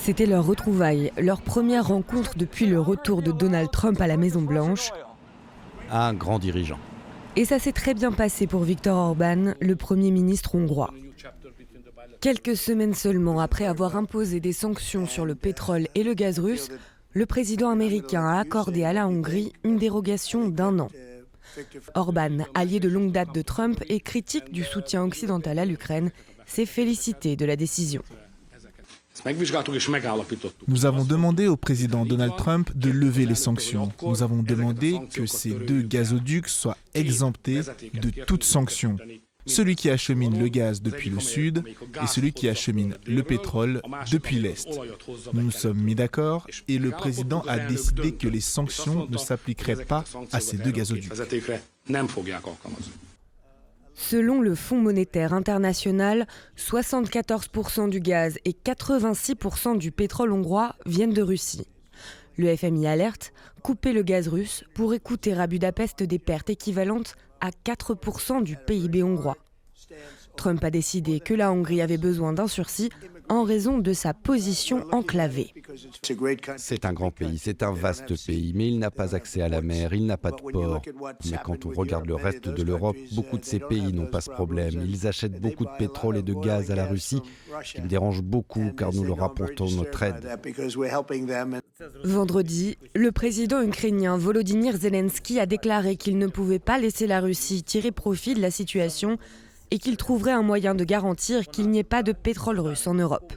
C'était leur retrouvaille, leur première rencontre depuis le retour de Donald Trump à la Maison-Blanche. Un grand dirigeant. Et ça s'est très bien passé pour Viktor Orban, le Premier ministre hongrois. Quelques semaines seulement après avoir imposé des sanctions sur le pétrole et le gaz russe, le président américain a accordé à la Hongrie une dérogation d'1 an. Orban, allié de longue date de Trump et critique du soutien occidental à l'Ukraine, s'est félicité de la décision. Nous avons demandé au président Donald Trump de lever les sanctions. Nous avons demandé que ces 2 gazoducs soient exemptés de toute sanction. Celui qui achemine le gaz depuis le sud et celui qui achemine le pétrole depuis l'est. Nous nous sommes mis d'accord et le président a décidé que les sanctions ne s'appliqueraient pas à ces 2 gazoducs. Selon le Fonds monétaire international, 74% du gaz et 86% du pétrole hongrois viennent de Russie. Le FMI alerte, couper le gaz russe pourrait coûter à Budapest des pertes équivalentes à 4% du PIB hongrois. Trump a décidé que la Hongrie avait besoin d'un sursis en raison de sa position enclavée. C'est un grand pays, c'est un vaste pays, mais il n'a pas accès à la mer, il n'a pas de port. Mais quand on regarde le reste de l'Europe, beaucoup de ces pays n'ont pas ce problème. Ils achètent beaucoup de pétrole et de gaz à la Russie, ce qui me dérange beaucoup car nous leur apportons notre aide. Vendredi, le président ukrainien Volodymyr Zelensky a déclaré qu'il ne pouvait pas laisser la Russie tirer profit de la situation et qu'il trouverait un moyen de garantir qu'il n'y ait pas de pétrole russe en Europe.